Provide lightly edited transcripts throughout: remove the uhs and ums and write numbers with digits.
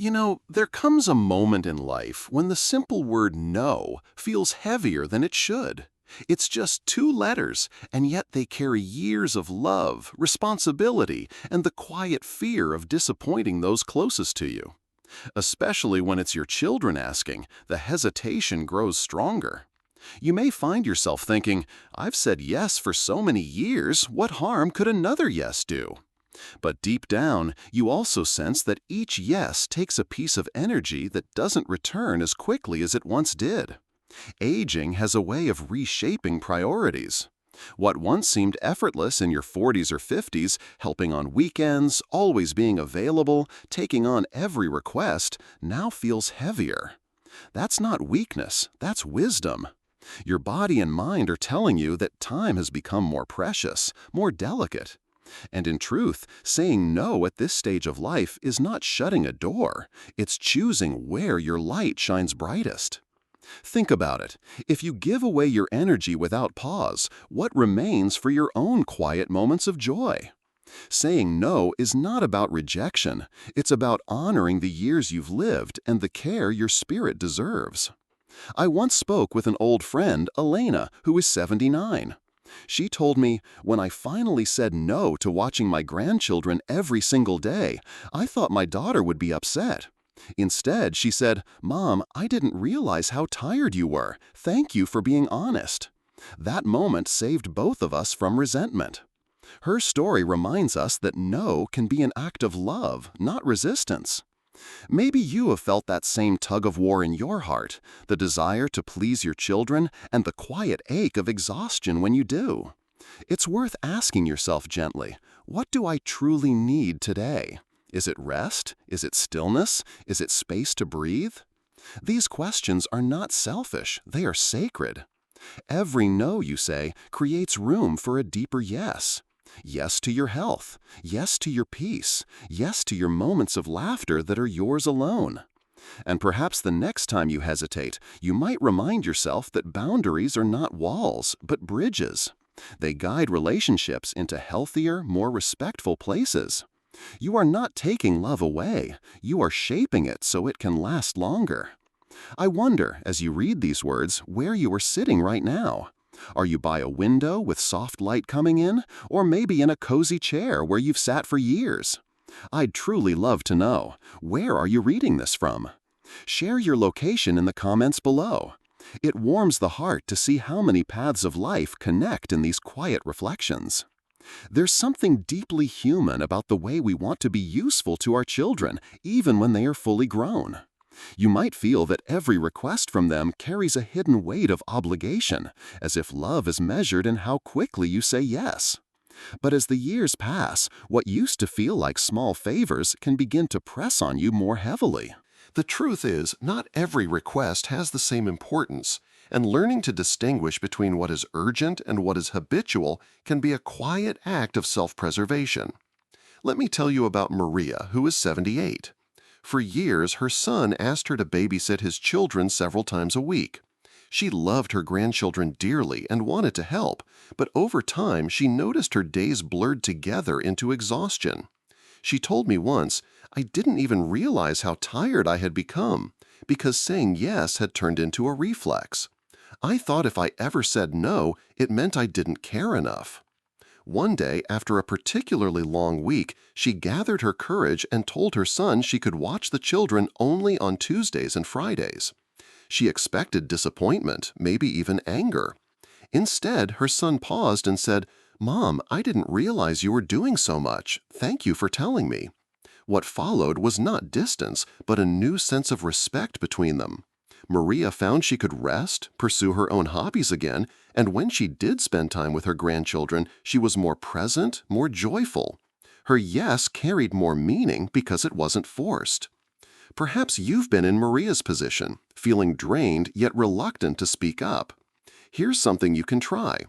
There comes a moment in life when the simple word no feels heavier than it should. It's just two letters, and yet they carry years of love, responsibility, and the quiet fear of disappointing those closest to you. Especially when it's your children asking, the hesitation grows stronger. You may find yourself thinking, I've said yes for so many years, what harm could another yes do? But deep down, you also sense that each yes takes a piece of energy that doesn't return as quickly as it once did. Aging has a way of reshaping priorities. What once seemed effortless in your 40s or 50s, helping on weekends, always being available, taking on every request, now feels heavier. That's not weakness, that's wisdom. Your body and mind are telling you that time has become more precious, more delicate. And in truth, saying no at this stage of life is not shutting a door, it's choosing where your light shines brightest. Think about it. If you give away your energy without pause, what remains for your own quiet moments of joy? Saying no is not about rejection, it's about honoring the years you've lived and the care your spirit deserves. I once spoke with an old friend, Elena, who is 79. She told me, when I finally said no to watching my grandchildren every single day, I thought my daughter would be upset. Instead, she said, "Mom, I didn't realize how tired you were. Thank you for being honest." That moment saved both of us from resentment. Her story reminds us that no can be an act of love, not resistance. Maybe you have felt that same tug of war in your heart, the desire to please your children and the quiet ache of exhaustion when you do. It's worth asking yourself gently, what do I truly need today? Is it rest? Is it stillness? Is it space to breathe? These questions are not selfish, they are sacred. Every no you say creates room for a deeper yes. Yes to your health. Yes to your peace. Yes to your moments of laughter that are yours alone. And perhaps the next time you hesitate, you might remind yourself that boundaries are not walls, but bridges. They guide relationships into healthier, more respectful places. You are not taking love away, you are shaping it so it can last longer. I wonder, as you read these words, where you are sitting right now. Are you by a window with soft light coming in, or maybe in a cozy chair where you've sat for years? I'd truly love to know, where are you reading this from? Share your location in the comments below. It warms the heart to see how many paths of life connect in these quiet reflections. There's something deeply human about the way we want to be useful to our children, even when they are fully grown. You might feel that every request from them carries a hidden weight of obligation, as if love is measured in how quickly you say yes. But as the years pass, what used to feel like small favors can begin to press on you more heavily. The truth is, not every request has the same importance, and learning to distinguish between what is urgent and what is habitual can be a quiet act of self-preservation. Let me tell you about Maria, who is 78. For years, her son asked her to babysit his children several times a week. She loved her grandchildren dearly and wanted to help, but over time she noticed her days blurred together into exhaustion. She told me once, "I didn't even realize how tired I had become, because saying yes had turned into a reflex. I thought if I ever said no, it meant I didn't care enough." One day, after a particularly long week, she gathered her courage and told her son she could watch the children only on Tuesdays and Fridays. She expected disappointment, maybe even anger. Instead, her son paused and said, "Mom, I didn't realize you were doing so much. Thank you for telling me." What followed was not distance, but a new sense of respect between them. Maria found she could rest, pursue her own hobbies again, and when she did spend time with her grandchildren, she was more present, more joyful. Her yes carried more meaning because it wasn't forced. Perhaps you've been in Maria's position, feeling drained yet reluctant to speak up. Here's something you can try.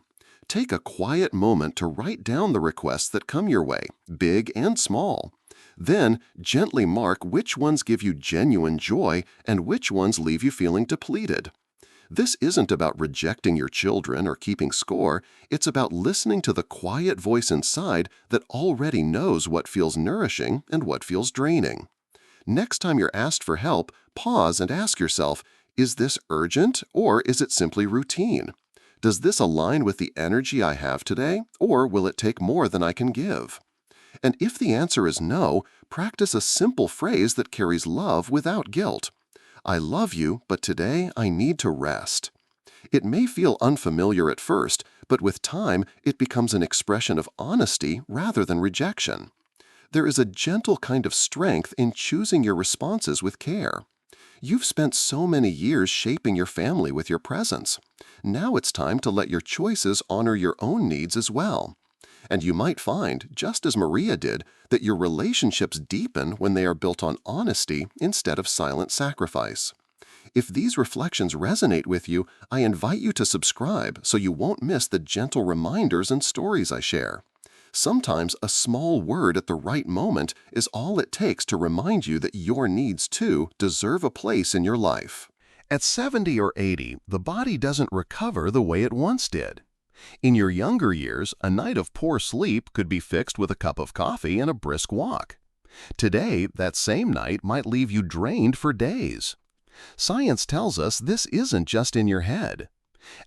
Take a quiet moment to write down the requests that come your way, big and small. Then, gently mark which ones give you genuine joy and which ones leave you feeling depleted. This isn't about rejecting your children or keeping score, it's about listening to the quiet voice inside that already knows what feels nourishing and what feels draining. Next time you're asked for help, pause and ask yourself, is this urgent or is it simply routine? Does this align with the energy I have today, or will it take more than I can give? And if the answer is no, practice a simple phrase that carries love without guilt. I love you, but today I need to rest. It may feel unfamiliar at first, but with time, it becomes an expression of honesty rather than rejection. There is a gentle kind of strength in choosing your responses with care. You've spent so many years shaping your family with your presence. Now it's time to let your choices honor your own needs as well. And you might find, just as Maria did, that your relationships deepen when they are built on honesty instead of silent sacrifice. If these reflections resonate with you, I invite you to subscribe so you won't miss the gentle reminders and stories I share. Sometimes a small word at the right moment is all it takes to remind you that your needs too deserve a place in your life. At 70 or 80, the body doesn't recover the way it once did. In your younger years, a night of poor sleep could be fixed with a cup of coffee and a brisk walk. Today, that same night might leave you drained for days. Science tells us this isn't just in your head.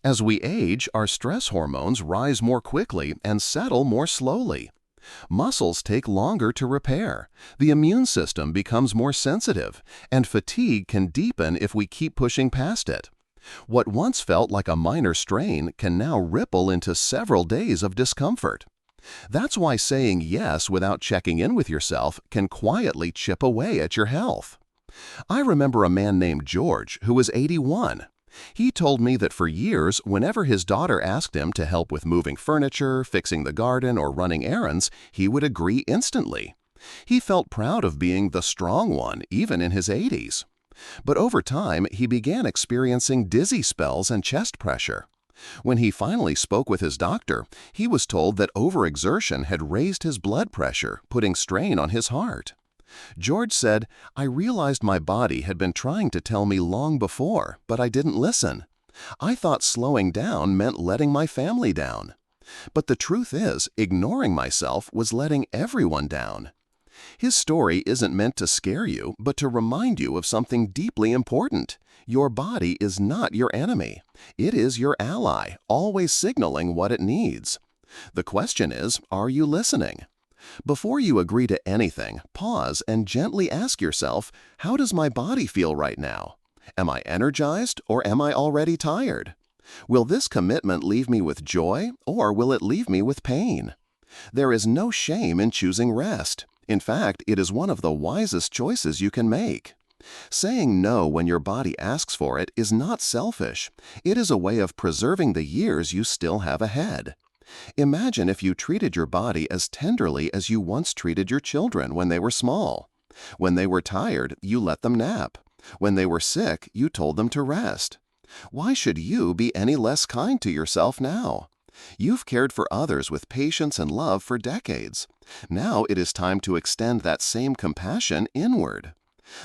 As we age, our stress hormones rise more quickly and settle more slowly. Muscles take longer to repair, the immune system becomes more sensitive, and fatigue can deepen if we keep pushing past it. What once felt like a minor strain can now ripple into several days of discomfort. That's why saying yes without checking in with yourself can quietly chip away at your health. I remember a man named George who was 81. He told me that for years, whenever his daughter asked him to help with moving furniture, fixing the garden, or running errands, he would agree instantly. He felt proud of being the strong one, even in his 80s. But over time, he began experiencing dizzy spells and chest pressure. When he finally spoke with his doctor, he was told that overexertion had raised his blood pressure, putting strain on his heart. George said, "I realized my body had been trying to tell me long before, but I didn't listen. I thought slowing down meant letting my family down. But the truth is, ignoring myself was letting everyone down." His story isn't meant to scare you, but to remind you of something deeply important. Your body is not your enemy. It is your ally, always signaling what it needs. The question is, are you listening? Before you agree to anything, pause and gently ask yourself, how does my body feel right now? Am I energized or am I already tired? Will this commitment leave me with joy or will it leave me with pain? There is no shame in choosing rest. In fact, it is one of the wisest choices you can make. Saying no when your body asks for it is not selfish. It is a way of preserving the years you still have ahead. Imagine if you treated your body as tenderly as you once treated your children when they were small. When they were tired, you let them nap. When they were sick, you told them to rest. Why should you be any less kind to yourself now? You've cared for others with patience and love for decades. Now it is time to extend that same compassion inward.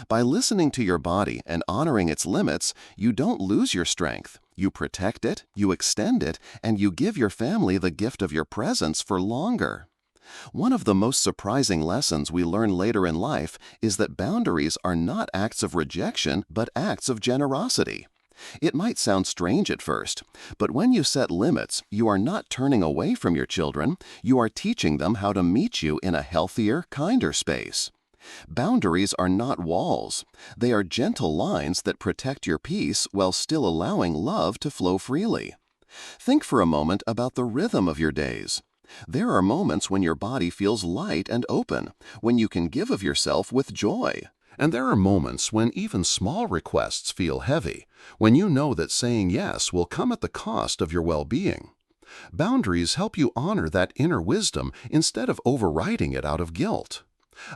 By listening to your body and honoring its limits, you don't lose your strength. You protect it, you extend it, and you give your family the gift of your presence for longer. One of the most surprising lessons we learn later in life is that boundaries are not acts of rejection, but acts of generosity. It might sound strange at first, but when you set limits, you are not turning away from your children, you are teaching them how to meet you in a healthier, kinder space. Boundaries are not walls. They are gentle lines that protect your peace while still allowing love to flow freely. Think for a moment about the rhythm of your days. There are moments when your body feels light and open, when you can give of yourself with joy. And there are moments when even small requests feel heavy, when you know that saying yes will come at the cost of your well-being. Boundaries help you honor that inner wisdom instead of overriding it out of guilt.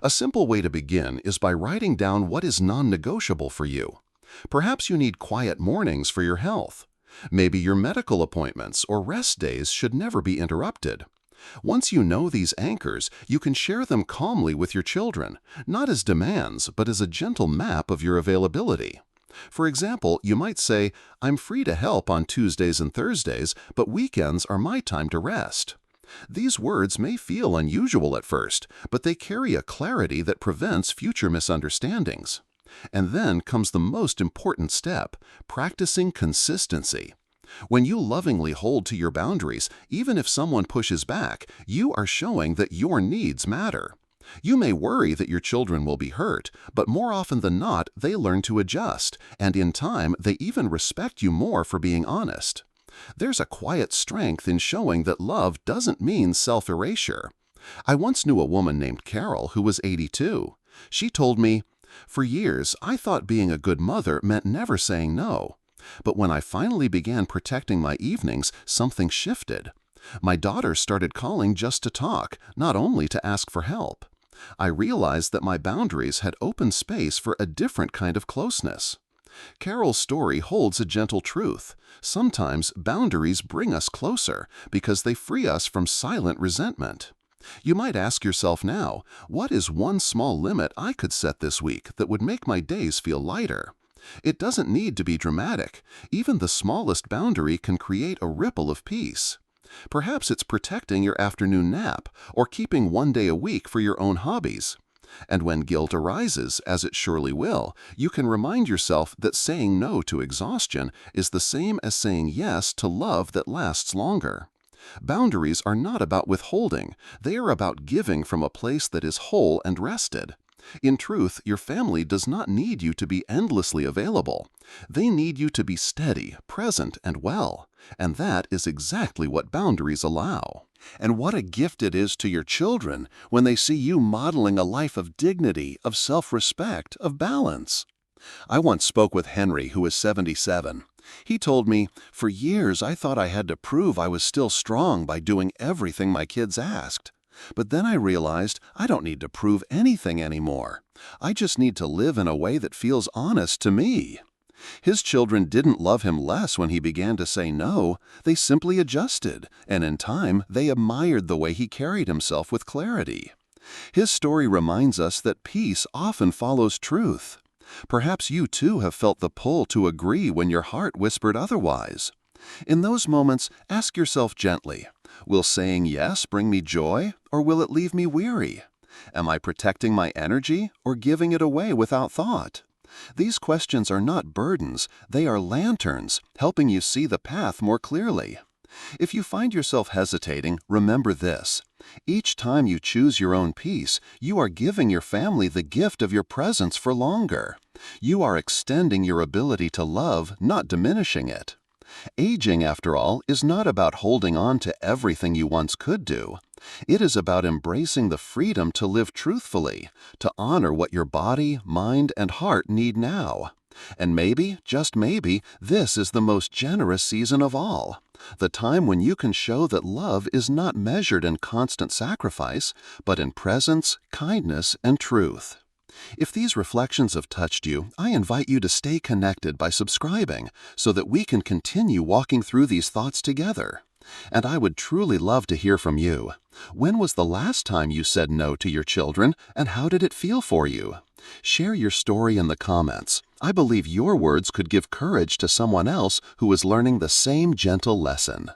A simple way to begin is by writing down what is non-negotiable for you. Perhaps you need quiet mornings for your health. Maybe your medical appointments or rest days should never be interrupted. Once you know these anchors, you can share them calmly with your children, not as demands, but as a gentle map of your availability. For example, you might say, "I'm free to help on Tuesdays and Thursdays, but weekends are my time to rest." These words may feel unusual at first, but they carry a clarity that prevents future misunderstandings. And then comes the most important step, practicing consistency. When you lovingly hold to your boundaries, even if someone pushes back, you are showing that your needs matter. You may worry that your children will be hurt, but more often than not, they learn to adjust, and in time, they even respect you more for being honest. There's a quiet strength in showing that love doesn't mean self-erasure. I once knew a woman named Carol who was 82. She told me, "For years, I thought being a good mother meant never saying no. But when I finally began protecting my evenings, something shifted. My daughter started calling just to talk, not only to ask for help. I realized that my boundaries had opened space for a different kind of closeness." Carol's story holds a gentle truth. Sometimes boundaries bring us closer because they free us from silent resentment. You might ask yourself now, what is one small limit I could set this week that would make my days feel lighter? It doesn't need to be dramatic. Even the smallest boundary can create a ripple of peace. Perhaps it's protecting your afternoon nap or keeping one day a week for your own hobbies. And when guilt arises, as it surely will, you can remind yourself that saying no to exhaustion is the same as saying yes to love that lasts longer. Boundaries are not about withholding. They are about giving from a place that is whole and rested. In truth, your family does not need you to be endlessly available. They need you to be steady, present, and well. And that is exactly what boundaries allow. And what a gift it is to your children when they see you modeling a life of dignity, of self-respect, of balance. I once spoke with Henry, who is 77. He told me, "For years I thought I had to prove I was still strong by doing everything my kids asked. But then I realized I don't need to prove anything anymore. I just need to live in a way that feels honest to me." His children didn't love him less when he began to say no. They simply adjusted, and in time, they admired the way he carried himself with clarity. His story reminds us that peace often follows truth. Perhaps you too have felt the pull to agree when your heart whispered otherwise. In those moments, ask yourself gently, will saying yes bring me joy, or will it leave me weary? Am I protecting my energy, or giving it away without thought? These questions are not burdens, they are lanterns, helping you see the path more clearly. If you find yourself hesitating, remember this. Each time you choose your own peace, you are giving your family the gift of your presence for longer. You are extending your ability to love, not diminishing it. Aging, after all, is not about holding on to everything you once could do. It is about embracing the freedom to live truthfully, to honor what your body, mind, and heart need now. And maybe, just maybe, this is the most generous season of all. The time when you can show that love is not measured in constant sacrifice, but in presence, kindness, and truth. If these reflections have touched you, I invite you to stay connected by subscribing so that we can continue walking through these thoughts together. And I would truly love to hear from you. When was the last time you said no to your children, and how did it feel for you? Share your story in the comments. I believe your words could give courage to someone else who is learning the same gentle lesson.